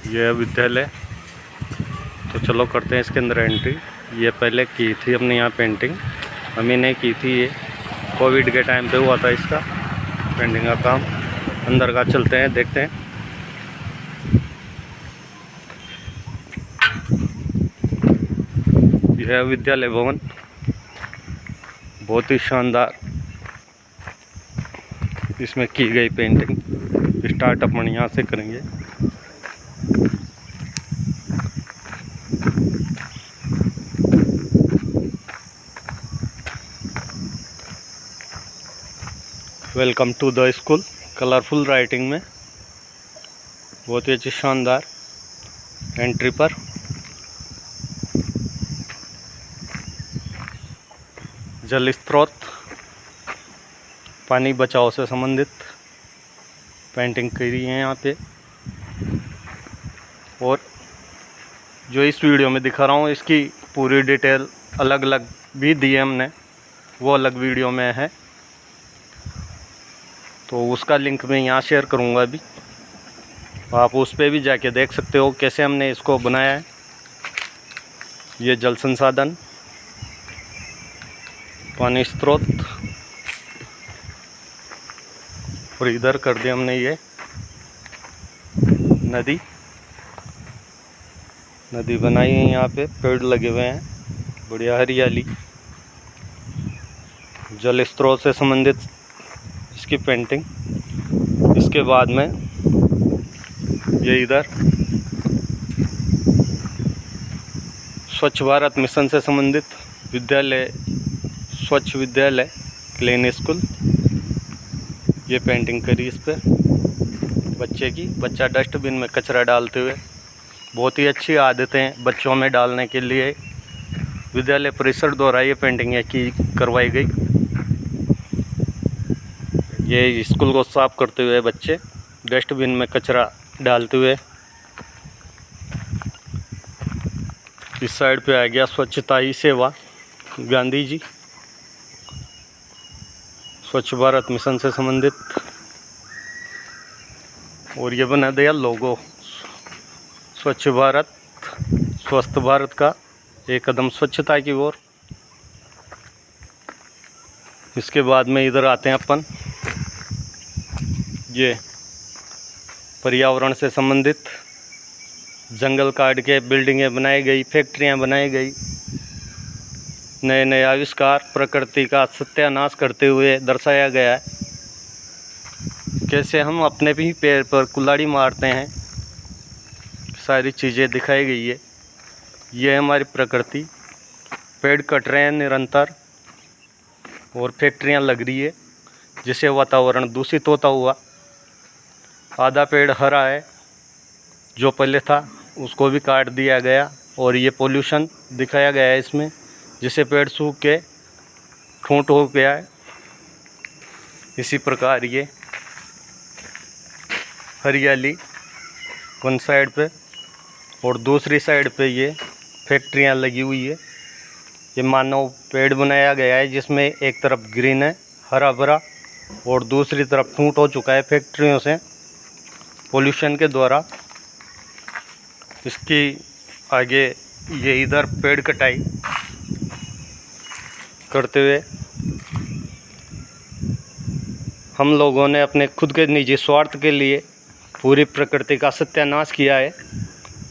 ये है विद्यालय। तो चलो करते हैं इसके अंदर एंट्री। ये पहले की थी हमने यहाँ पेंटिंग, हम ही नहीं की थी, ये कोविड के टाइम पे हुआ था इसका पेंटिंग का काम। अंदर का चलते हैं, देखते हैं। यह है विद्यालय भवन, बहुत ही शानदार इसमें की गई पेंटिंग। स्टार्ट अपन यहाँ से करेंगे। Welcome to the school, colourful writing में बहुत ही अच्छी शानदार एंट्री पर जल स्रोत, पानी बचाव से संबंधित पेंटिंग करी है यहाँ पे। और जो इस वीडियो में दिखा रहा हूँ इसकी पूरी डिटेल अलग अलग भी दी है हमने, वो अलग वीडियो में है, तो उसका लिंक मैं यहाँ शेयर करूँगा अभी। आप उस पर भी जाके देख सकते हो कैसे हमने इसको बनाया है। ये जल संसाधन, पानी स्रोत, और इधर कर दिया हमने ये नदी बनाई है। यहाँ पे पेड़ लगे हुए हैं, बढ़िया हरियाली। जल स्रोत से संबंधित इसकी पेंटिंग। इसके बाद में ये इधर स्वच्छ भारत मिशन से संबंधित विद्यालय, स्वच्छ विद्यालय क्लीन स्कूल, ये पेंटिंग करी इस पर बच्चा डस्टबिन में कचरा डालते हुए। बहुत ही अच्छी आदतें बच्चों में डालने के लिए विद्यालय परिसर द्वारा ये पेंटिंग की करवाई गई। ये स्कूल को साफ करते हुए बच्चे डस्टबिन में कचरा डालते हुए। इस साइड पे आ गया स्वच्छता ही सेवा, गांधी जी, स्वच्छ भारत मिशन से संबंधित। और ये बना दिया लोगो, स्वच्छ भारत स्वस्थ भारत का एक कदम स्वच्छता की ओर। इसके बाद में इधर आते हैं अपन, ये पर्यावरण से संबंधित जंगल काट के बिल्डिंगें बनाई गई, फैक्ट्रियां बनाई गई, नए नए आविष्कार, प्रकृति का सत्यानाश करते हुए दर्शाया गया है। कैसे हम अपने भी पैर पर कुल्हाड़ी मारते हैं, सारी चीज़ें दिखाई गई है। ये है हमारी प्रकृति, पेड़ कट रहे हैं निरंतर और फैक्ट्रियां लग रही है, जिससे वातावरण दूषित होता हुआ। आधा पेड़ हरा है जो पहले था, उसको भी काट दिया गया और ये पोल्यूशन दिखाया गया है इसमें, जिससे पेड़ सूख के ठूंठ हो गया है। इसी प्रकार ये हरियाली वन साइड पे और दूसरी साइड पे ये फैक्ट्रियां लगी हुई है। ये मानव पेड़ बनाया गया है, जिसमें एक तरफ ग्रीन है, हरा भरा, और दूसरी तरफ ठूंठ हो चुका है फैक्ट्रियों से, पोल्यूशन के द्वारा। इसकी आगे ये इधर पेड़ कटाई करते हुए हम लोगों ने अपने खुद के निजी स्वार्थ के लिए पूरी प्रकृति का सत्यानाश किया है,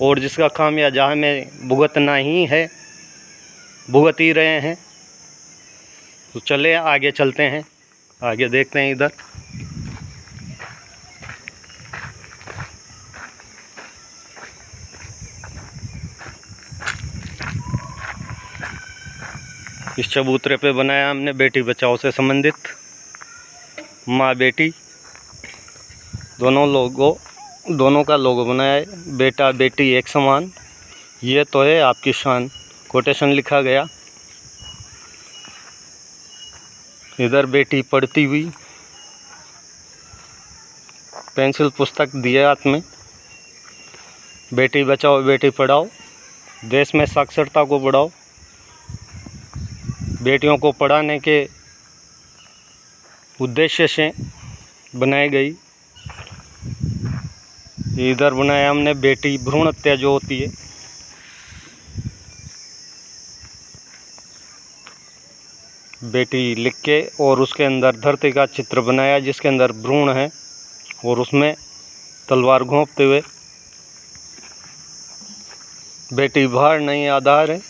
और जिसका खामियाजा हमें भुगतना ही है, भुगत ही रहे हैं। तो चले आगे चलते हैं, आगे देखते हैं। इधर इस चबूतरे पे बनाया हमने बेटी बचाओ से संबंधित, माँ बेटी दोनों का लोगो बनाया है। बेटा बेटी एक समान, ये तो है आपकी शान, कोटेशन लिखा गया। इधर बेटी पढ़ती हुई, पेंसिल पुस्तक दिए हाथ में। बेटी बचाओ बेटी पढ़ाओ, देश में साक्षरता को बढ़ाओ। बेटियों को पढ़ाने के उद्देश्य से बनाई गई इधर बनाया हमने बेटी भ्रूण हत्या जो होती है, बेटी लिख के, और उसके अंदर धरती का चित्र बनाया जिसके अंदर भ्रूण है और उसमें तलवार घोंपते हुए। बेटी भार नहीं आधार है,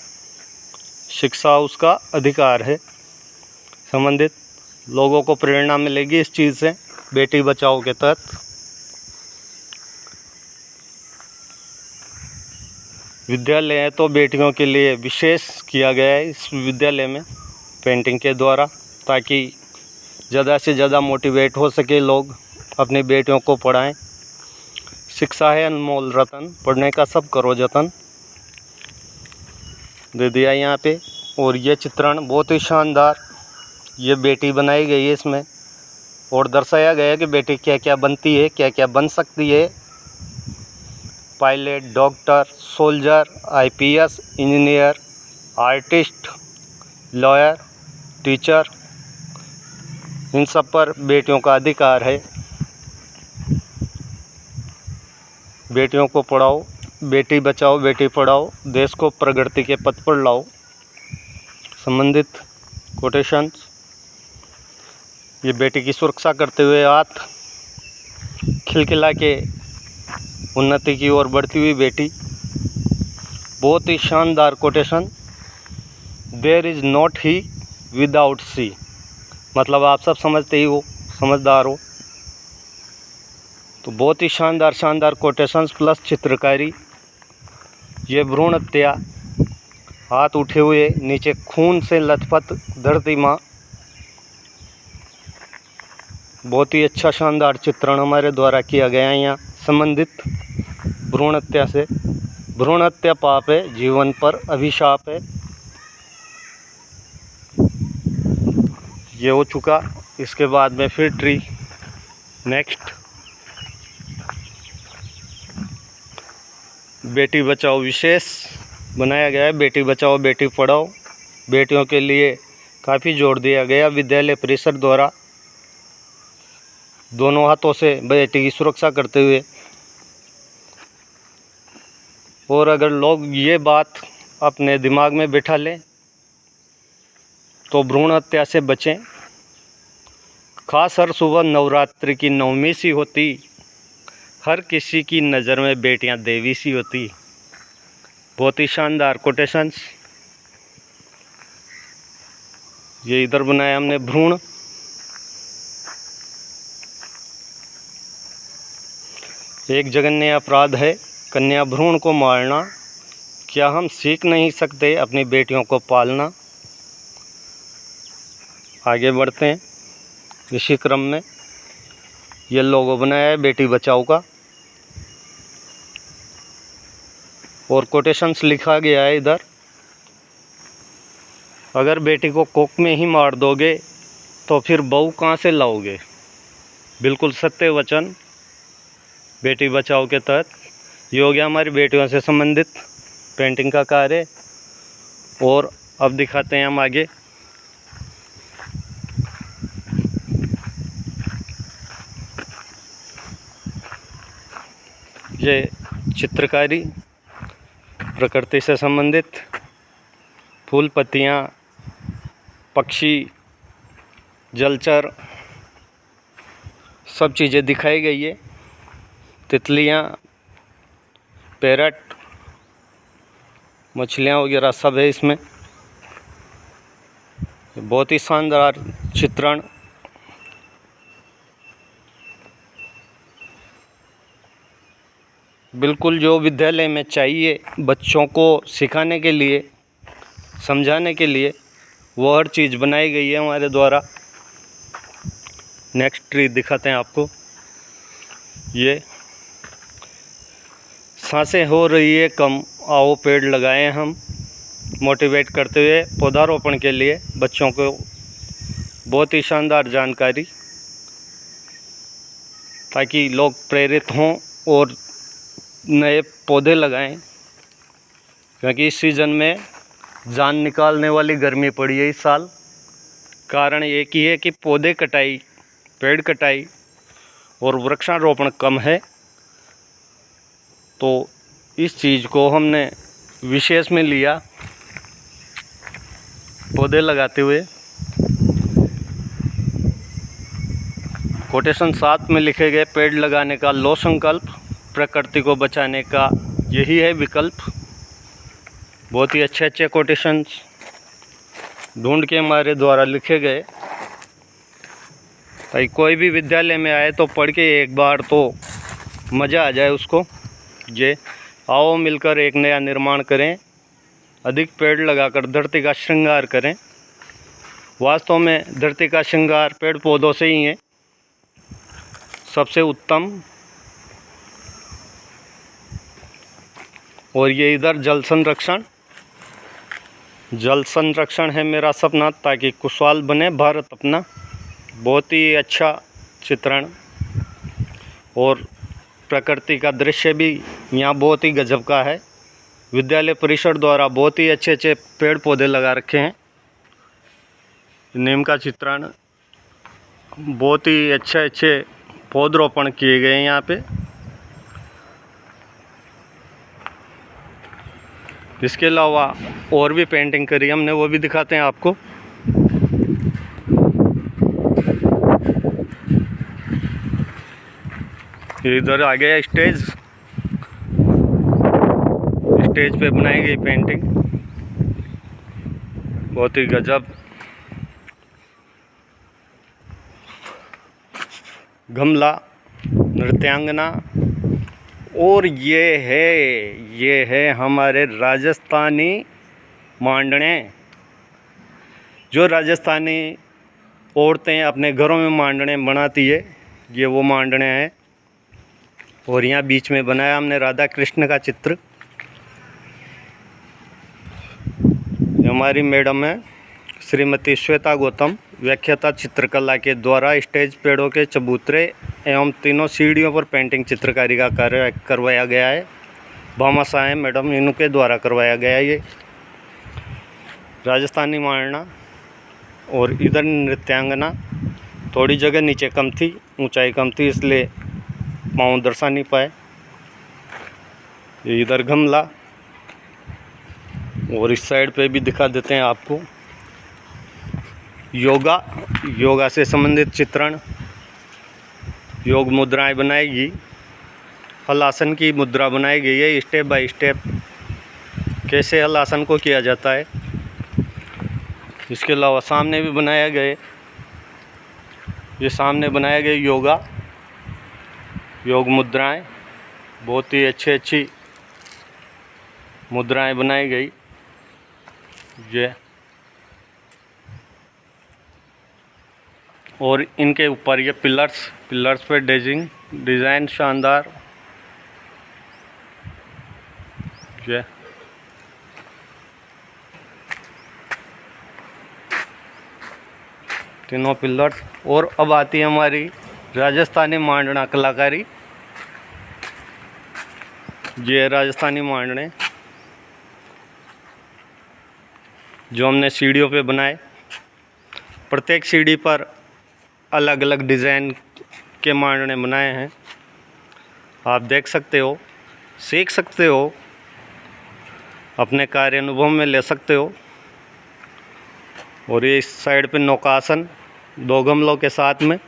शिक्षा उसका अधिकार है। संबंधित लोगों को प्रेरणा मिलेगी इस चीज़ से, बेटी बचाओ के तहत। विद्यालय है तो बेटियों के लिए विशेष किया गया है इस विद्यालय में पेंटिंग के द्वारा, ताकि ज़्यादा से ज़्यादा मोटिवेट हो सके लोग अपनी बेटियों को पढ़ाएं। शिक्षा है अनमोल रतन, पढ़ने का सब करो जतन, दे दिया यहाँ पे। और ये चित्रण बहुत ही शानदार, ये बेटी बनाई गई है इसमें, और दर्शाया गया है कि बेटी क्या क्या बनती है, क्या क्या बन सकती है। Pilot, doctor, soldier, IPS, engineer, artist, lawyer, teacher, इन सब पर बेटियों का अधिकार है। बेटियों को पढ़ाओ, बेटी बचाओ बेटी पढ़ाओ, देश को प्रगति के पथ पर लाओ। संबंधित कोटेशंस। ये बेटी की सुरक्षा करते हुए हाथ खिलखिला के उन्नति की ओर बढ़ती हुई बेटी। बहुत ही शानदार quotation. There is not he without she, मतलब आप सब समझते ही हो, समझदार हो। तो बहुत ही शानदार शानदार कोटेशंस प्लस चित्रकारी। ये भ्रूण हत्या, हाथ उठे हुए, नीचे खून से लथपथ धरती माँ। बहुत ही अच्छा शानदार चित्रण हमारे द्वारा किया गया है यहाँ संबंधित भ्रूण हत्या से। भ्रूण हत्या पाप है, जीवन पर अभिशाप है। ये हो चुका, इसके बाद में फिर ट्री। नेक्स्ट, बेटी बचाओ विशेष बनाया गया है। बेटी बचाओ बेटी पढ़ाओ, बेटियों के लिए काफ़ी जोर दिया गया विद्यालय परिषद द्वारा, दोनों हाथों से बेटी की सुरक्षा करते हुए। और अगर लोग ये बात अपने दिमाग में बिठा लें तो भ्रूण हत्या से बचें। खास हर सुबह नवरात्रि की नवमी सी होती, हर किसी की नज़र में बेटियां देवी सी होती। बहुत ही शानदार कोटेशंस। ये इधर बनाया हमने भ्रूण। एक जघन्य अपराध है कन्या भ्रूण को मारना, क्या हम सीख नहीं सकते अपनी बेटियों को पालना। आगे बढ़ते हैं इसी क्रम में। ये लोगो बनाया है बेटी बचाओ का, और कोटेशंस लिखा गया है इधर। अगर बेटी को कोख में ही मार दोगे तो फिर बहू कहाँ से लाओगे। बिल्कुल सत्य वचन बेटी बचाओ के तहत। ये हो गया हमारी बेटियों से संबंधित पेंटिंग का कार्य। और अब दिखाते हैं हम आगे। ये चित्रकारी प्रकृति से संबंधित, फूल पत्तियाँ, पक्षी, जलचर, सब चीज़ें दिखाई गई है। तितलियाँ, पैरट, मछलियाँ वगैरह सब है इसमें। बहुत ही शानदार चित्रण। बिल्कुल जो विद्यालय में चाहिए बच्चों को सिखाने के लिए, समझाने के लिए, वो हर चीज़ बनाई गई है हमारे द्वारा। नेक्स्ट ट्री दिखाते हैं आपको। ये सांसें हो रही है कम, आओ पेड़ लगाएं हम, मोटिवेट करते हुए पौधारोपण के लिए बच्चों को। बहुत ही शानदार जानकारी, ताकि लोग प्रेरित हों और नए पौधे लगाएं। क्योंकि इस सीज़न में जान निकालने वाली गर्मी पड़ी है इस साल। कारण एक ही है कि पौधे कटाई, पेड़ कटाई और वृक्षारोपण कम है। तो इस चीज़ को हमने विशेष में लिया पौधे लगाते हुए। कोटेशन 7 में लिखे गए पेड़ लगाने का लो संकल्प, प्रकृति को बचाने का यही है विकल्प। बहुत ही अच्छे अच्छे कोटेशंस ढूंढ के हमारे द्वारा लिखे गए। भाई कोई भी विद्यालय में आए तो पढ़ के एक बार तो मज़ा आ जाए उसको। ये आओ मिलकर एक नया निर्माण करें, अधिक पेड़ लगाकर धरती का श्रृंगार करें। वास्तव में धरती का श्रृंगार पेड़ पौधों से ही है, सबसे उत्तम। और ये इधर जल संरक्षण है मेरा सपना, ताकि खुशहाल बने भारत अपना। बहुत ही अच्छा चित्रण और प्रकृति का दृश्य भी यहाँ बहुत ही गजब का है। विद्यालय परिषद द्वारा बहुत ही अच्छे अच्छे पेड़ पौधे लगा रखे हैं। नीम का चित्रण, बहुत ही अच्छे अच्छे पौधरोपण किए गए हैं यहाँ पे। इसके अलावा और भी पेंटिंग करी हमने, वो भी दिखाते हैं आपको। इधर आ गया स्टेज पे बनाई गई पेंटिंग, बहुत ही गजब। गमला, नृत्यांगना, और ये है हमारे राजस्थानी मांडने। जो राजस्थानी औरतें अपने घरों में मांडने बनाती है, ये वो मांडने हैं। और यहाँ बीच में बनाया हमने राधा कृष्ण का चित्र। हमारी मैडम है श्रीमती श्वेता गौतम, व्याख्याता चित्रकला के द्वारा स्टेज पेड़ों के चबूतरे एवं तीनों सीढ़ियों पर पेंटिंग चित्रकारी का कार्य करवाया गया है। भामाशाह मैडम, इनके द्वारा करवाया गया है ये राजस्थानी मांडना। और इधर नृत्यांगना, थोड़ी जगह नीचे कम थी, ऊंचाई कम थी, इसलिए पाँव दर्शा नहीं पाए। इधर गमला, और इस साइड पे भी दिखा देते हैं आपको। योगा से संबंधित चित्रण, योग मुद्राएं बनाएगी, हलासन की मुद्रा बनाई गई है। स्टेप बाय स्टेप कैसे हलासन को किया जाता है। इसके अलावा सामने भी बनाया गए, ये सामने बनाए गए योग मुद्राएं, बहुत ही अच्छी मुद्राएं बनाई गई। ये और इनके ऊपर ये पिलर्स पे डिज़ाइन शानदार। ये तीनों पिलर्स। और अब आती है हमारी राजस्थानी मांडना कलाकारी। ये राजस्थानी मांडने जो हमने सीढ़ियों पे बनाए। प्रत्येक सीढ़ी पर अलग अलग डिज़ाइन के मांडने बनाए हैं। आप देख सकते हो, सीख सकते हो, अपने कार्य अनुभव में ले सकते हो। और ये इस साइड पे नौकासन 2 गमलों के साथ में।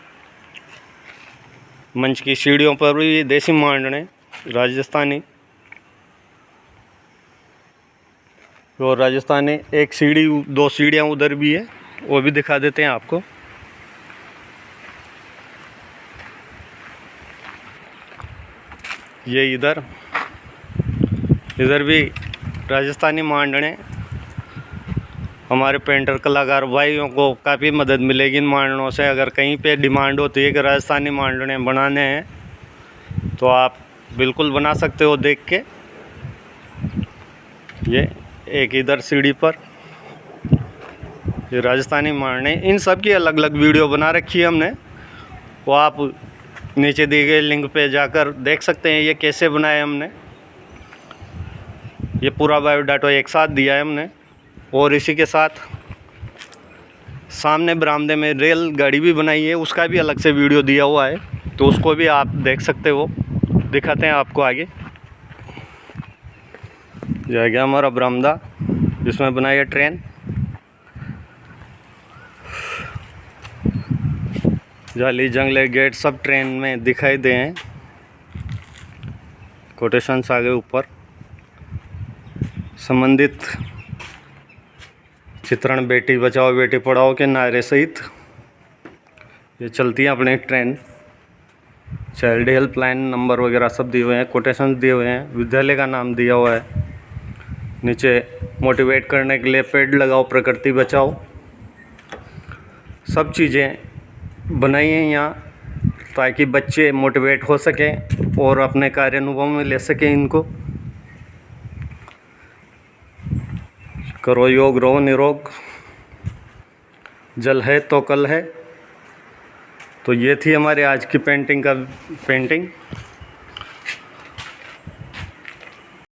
मंच की सीढ़ियों पर भी देसी मांडने राजस्थानी। और राजस्थानी एक सीढ़ी, 2 सीढ़ियाँ उधर भी है, वो भी दिखा देते हैं आपको। ये इधर भी राजस्थानी मांडने। हमारे पेंटर कलाकार भाइयों को काफ़ी मदद मिलेगी इन मांडनों से। अगर कहीं पे डिमांड होती है कि राजस्थानी मांडने बनाने हैं, तो आप बिल्कुल बना सकते हो देख के। ये एक इधर सीढ़ी पर ये राजस्थानी मांडने, इन सब की अलग अलग वीडियो बना रखी है हमने, वो आप नीचे दिए गए लिंक पे जाकर देख सकते हैं ये कैसे बनाए हमने। ये पूरा बायोडाटा एक साथ दिया है हमने। और इसी के साथ सामने बरामदे में रेल गाड़ी भी बनाई है, उसका भी अलग से वीडियो दिया हुआ है, तो उसको भी आप देख सकते हो। दिखाते हैं आपको आगे। यह गया हमारा बरामदा जिसमें बनाई है ट्रेन। जाली जंगले गेट सब ट्रेन में दिखाई दे हैं। कोटेशंस आगे ऊपर संबंधित चित्रण बेटी बचाओ बेटी पढ़ाओ के नारे सहित ये चलती है अपनी ट्रेन। चाइल्ड हेल्पलाइन नंबर वगैरह सब दिए हुए हैं, कोटेशंस दिए हुए हैं, विद्यालय का नाम दिया हुआ है। नीचे मोटिवेट करने के लिए पेड़ लगाओ प्रकृति बचाओ, सब चीज़ें बनाई हैं यहाँ ताकि बच्चे मोटिवेट हो सकें और अपने कार्यानुभव में ले सकें इनको। करो योग रहो निरोग, जल है तो कल है। तो ये थी हमारी आज की पेंटिंग।